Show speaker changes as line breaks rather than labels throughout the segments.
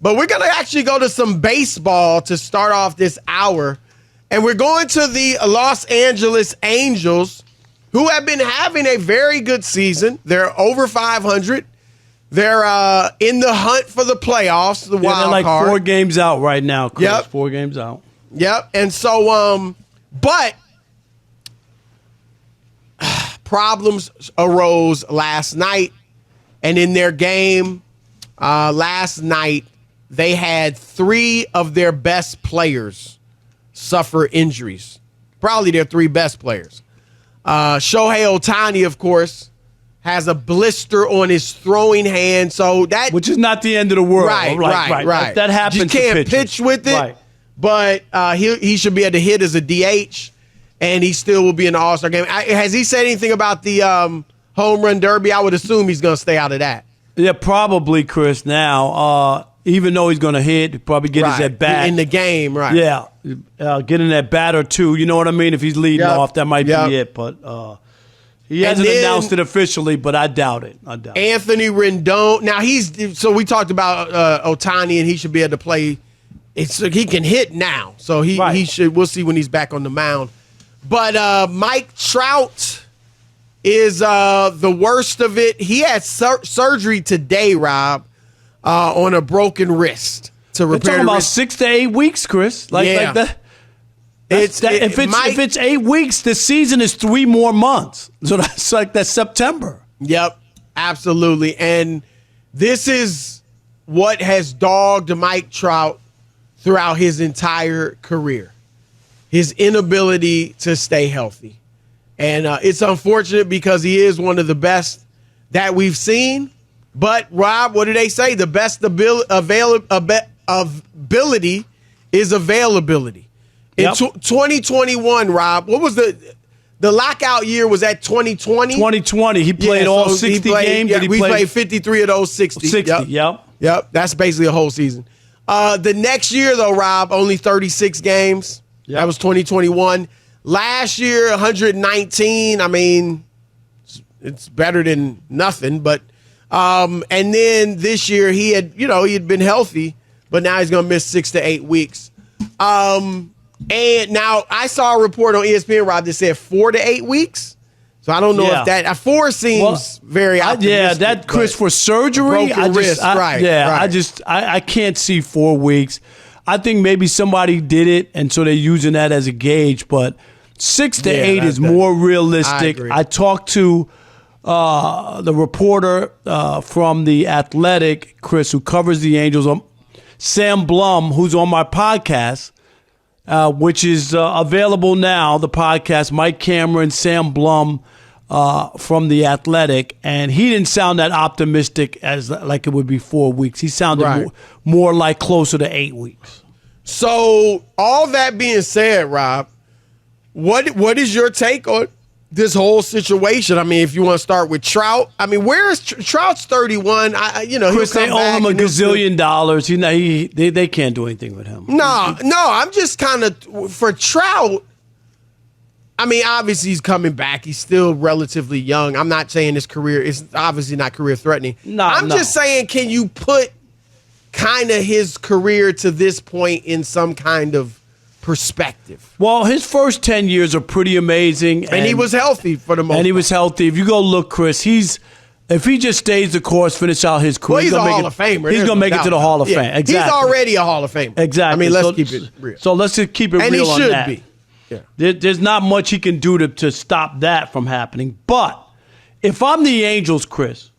But we're going to actually go to some baseball to start off this hour. And we're going to the Los Angeles Angels, who have been having a very good season. They're over 500. They're in the hunt for the playoffs, the wild
they're like
card.
4 games out right now, Chris.
Yep.
4 games out.
Yep. And so, but problems arose last night. And in their game last night, they had 3 of their best players suffer injuries. Probably their 3 best players. Shohei Ohtani, of course, has a blister on his throwing hand. So that,
which is not the end of the world.
Right.
That happens.
You can't pitch with it. Right. But he should be able to hit as a DH, and he still will be in the All-Star game. Has he said anything about the home run derby? I would assume he's going to stay out of that.
Yeah, probably, Chris. Now, even though he's going to hit, probably get his at bat
in the game, right?
Yeah, get in that bat or 2. You know what I mean? If he's leading off, that might be it. But he hasn't announced it officially, but I doubt it.
Anthony Rendon. Now so we talked about Otani, and he should be able to play. He can hit now, so he should. We'll see when he's back on the mound. But Mike Trout is the worst of it. He had surgery today, Rob, on a broken wrist to repair.
They're talking about 6 to 8 weeks, Chris. Like that. If it's 8 weeks, the season is 3 more months. So that's September.
Yep, absolutely. And this is what has dogged Mike Trout throughout his entire career. His inability to stay healthy. And it's unfortunate because he is one of the best that we've seen. But, Rob, what do they say? The best ability is availability. In 2021, Rob, what was the lockout year? Was that 2020?
2020. He played all 60 games.
Yeah, we played 53 of those 60.
60,
Yep. That's basically a whole season. The next year, though, Rob, only 36 games. Yep. That was 2021. Last year, 119. I mean, it's better than nothing. But and then this year, he had been healthy, but now he's going to miss 6 to 8 weeks. And now I saw a report on ESPN, Rob, that said 4 to 8 weeks. So I don't know if that 4 seems very optimistic.
That Chris for surgery. I can't see 4 weeks. I think maybe somebody did it, and so they're using that as a gauge. But 6 to 8 is more realistic. I talked to the reporter from The Athletic, Chris, who covers the Angels, Sam Blum, who's on my podcast, which is available now, the podcast, Mike Cameron, Sam Blum from The Athletic, and he didn't sound that optimistic as like it would be 4 weeks. He sounded more like closer to 8 weeks.
So all that being said, Rob, what is your take on this whole situation? I mean, if you want to start with Trout, I mean, where is Trout's 31?
Chris, they owe him $1 gazillion. They can't do anything with him.
No, I'm just kind of for Trout. I mean, obviously he's coming back. He's still relatively young. I'm not saying his career is obviously not career threatening. I'm just saying, can you put kind of his career to this point in some kind of perspective?
Well, his first 10 years are pretty amazing.
And he was healthy for the most part.
And he was healthy. If you go look, Chris, if he just stays the course, finish out his career,
he's a Hall of Famer.
He's going to make it to the Hall of Fame. Exactly.
He's already a Hall of Famer.
Exactly.
I mean, let's keep it real.
So let's just keep it real on that.
And he should be. Yeah.
There's not much he can do to stop that from happening. But if I'm the Angels, Chris,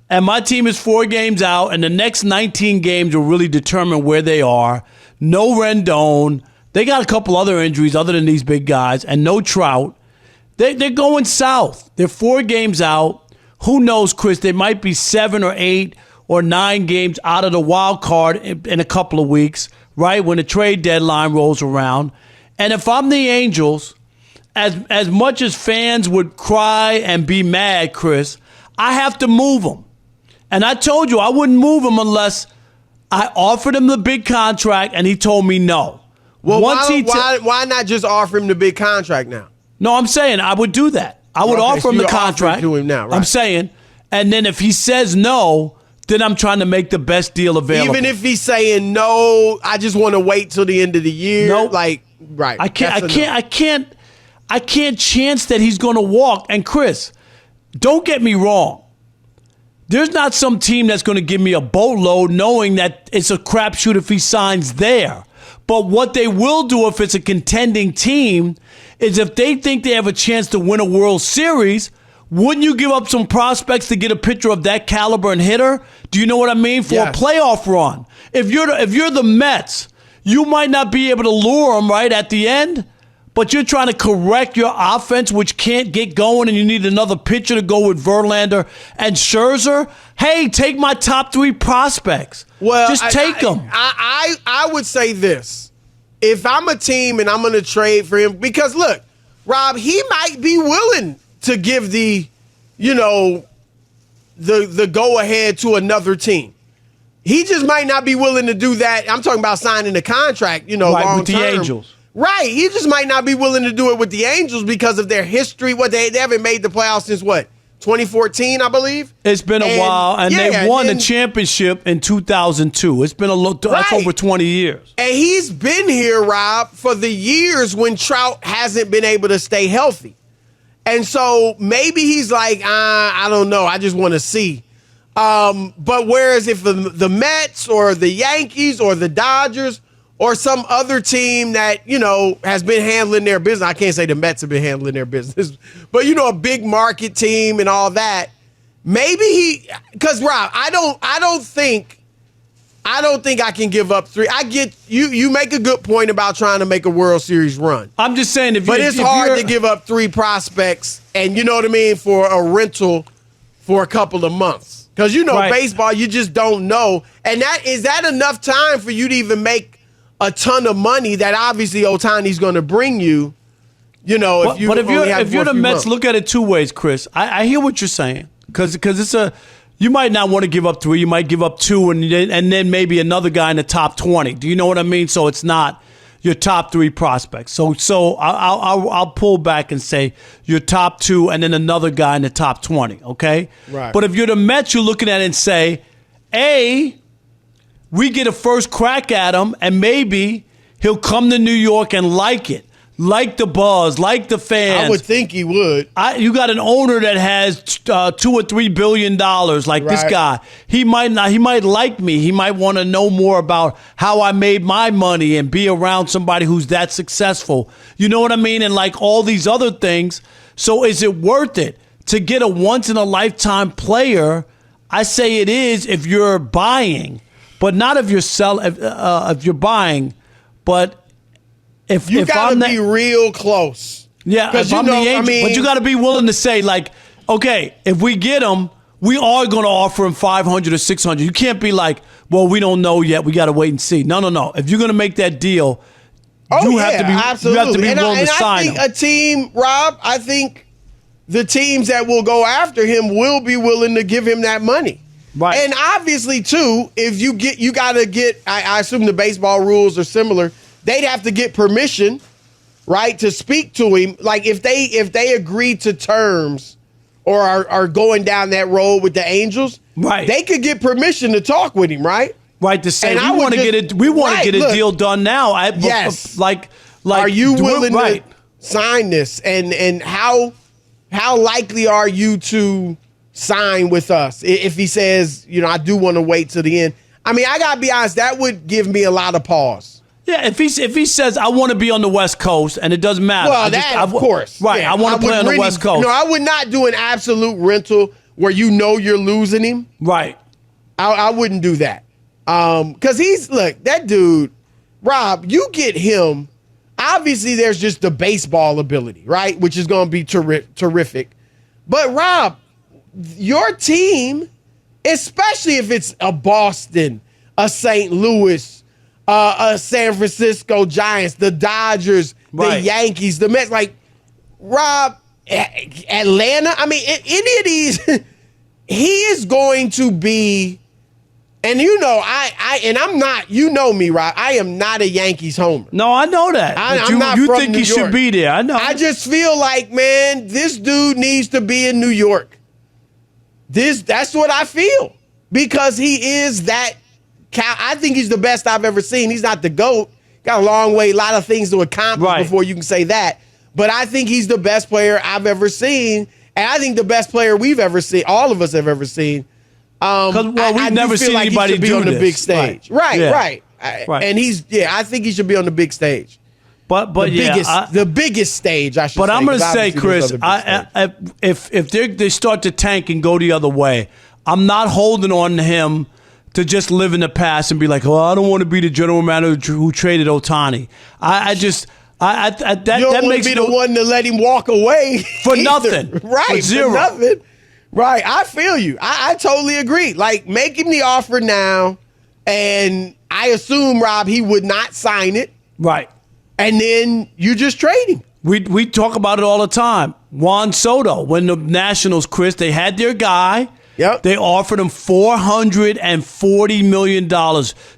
and my team is 4 games out, and the next 19 games will really determine where they are, no Rendon, they got a couple other injuries other than these big guys, and no Trout, they're going south. They're 4 games out. Who knows, Chris? They might be 7 or 8 or 9 games out of the wild card in a couple of weeks, right, when the trade deadline rolls around. And if I'm the Angels, as much as fans would cry and be mad, Chris, I have to move them. And I told you I wouldn't move him unless I offered him the big contract and he told me no.
Well, why not just offer him the big contract now?
No, I'm saying I would do that. I would offer him the contract.
To him now, right?
I'm saying, and then if he says no, then I'm trying to make the best deal available.
Even if he's saying no, I just want to wait till the end of the year.
Nope.
Like, right.
I can't chance that he's going to walk. And Chris, don't get me wrong. There's not some team that's going to give me a boatload knowing that it's a crapshoot if he signs there. But what they will do if it's a contending team is if they think they have a chance to win a World Series, wouldn't you give up some prospects to get a pitcher of that caliber and hitter? Do you know what I mean? For a playoff run. If you're the Mets, you might not be able to lure them right at the end, but you're trying to correct your offense, which can't get going, and you need another pitcher to go with Verlander and Scherzer. Hey, take my top 3 prospects.
Well,
just take them.
I would say this. If I'm a team and I'm going to trade for him, because look, Rob, he might be willing to give the go-ahead to another team. He just might not be willing to do that. I'm talking about signing a contract,
right,
long
with the
term.
Angels.
Right. He just might not be willing to do it with the Angels because of their history. They haven't made the playoffs since 2014, I believe.
It's been a while, and they won the championship in 2002. It's been that's over 20 years.
And he's been here, Rob, for the years when Trout hasn't been able to stay healthy. And so maybe he's like, I don't know. I just want to see. But whereas if the Mets or the Yankees or the Dodgers or some other team that, has been handling their business. I can't say the Mets have been handling their business, but, a big market team and all that. Maybe because Rob, I don't think I can give up 3. I get you make a good point about trying to make a World Series run.
I'm just saying
but it's hard to give up 3 prospects and, you know what I mean, for a rental for a couple of months. Because,
right.
Baseball, you just don't know. And is that enough time for you to even make a ton of money that obviously Ohtani's going to bring you,
But if you're the Mets, look at it 2 ways, Chris. I hear what you're saying because it's you might not want to give up 3. You might give up 2 and then maybe another guy in the top 20. Do you know what I mean? So it's not your top 3 prospects. So I'll pull back and say your top 2 and then another guy in the top 20. Okay.
Right.
But if you're the Mets, you're looking at it and say, we get a first crack at him, and maybe he'll come to New York and like it, like the buzz, like the fans.
I would think he would.
You got an owner that has $2 or $3 billion, like this guy. He might not. He might like me. He might want to know more about how I made my money and be around somebody who's that successful. You know what I mean? And like all these other things. So is it worth it to get a once in a lifetime player? I say it is if you're buying. But not if you're if you're buying, but if
gotta be real close.
Yeah, if I'm the Angels, but you got to be willing to say like, okay, if we get him, we are going to offer him 500 or 600. You can't be like, well, we don't know yet. We got to wait and see. No. If you're going to make that deal, you have to be
absolutely.
Willing to sign him.
I think a team, Rob. I think the teams that will go after him will be willing to give him that money.
Right.
And obviously, too, if you got to get, I assume the baseball rules are similar. They'd have to get permission, right, to speak to him. Like if they agree to terms or are going down that road with the Angels,
right,
they could get permission to talk with him, right?
Right, to say we want to get it. We want to get a deal done now.
Yes.
Like,
are you willing to sign this? And how likely are you to sign with us if he says, I do want to wait till the end? I mean, I gotta be honest, that would give me a lot of pause.
Yeah, if he says I want to be on the West Coast and it doesn't matter.
Well, of course,
right?
Yeah,
I want to play on the West Coast.
I would not do an absolute rental where you're losing him.
Right.
I wouldn't do that because that dude, Rob. You get him. Obviously, there's just the baseball ability, right, which is going to be terrific. But Rob, your team, especially if it's a Boston, a St. Louis, a San Francisco Giants, the Dodgers, the Yankees, the Mets, like Rob, Atlanta. I mean, any of these, he is going to be. And I'm not. You know me, Rob. I am not a Yankees homer.
No, I know that.
I'm not
you
from
think
New
he
York.
should be there? I know.
I just feel like, man, this dude needs to be in New York. That's what I feel. because he is that. I think he's the best I've ever seen. He's not the GOAT. Got a long way, a lot of things to accomplish before you can say that. But I think he's the best player I've ever seen, and I think the best player we've ever seen, all of us have ever seen.
Because we've never seen anybody
be
do
on the
this.
big stage. Right. And I think he should be on the big stage.
But
the biggest stage, I should say.
But I'm going to say, Chris, if they start to tank and go the other way, I'm not holding on to him to just live in the past and be like, oh, I don't want to be the general manager who traded Otani. That
you don't want to be the one to let him walk away
for nothing,
right?
For zero,
for nothing, right? I feel you. I totally agree. Like, make him the offer now, and I assume, Rob, he would not sign it,
right?
And then you just trade him.
We talk about it all the time. Juan Soto, when the Nationals, Chris, they had their guy.
Yep.
They offered him $440 million,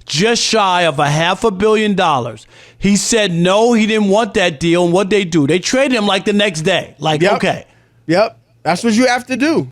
just shy of $500 million. He said no, he didn't want that deal. And what'd they do? They traded him like the next day. Like, okay.
Yep. That's what you have to do.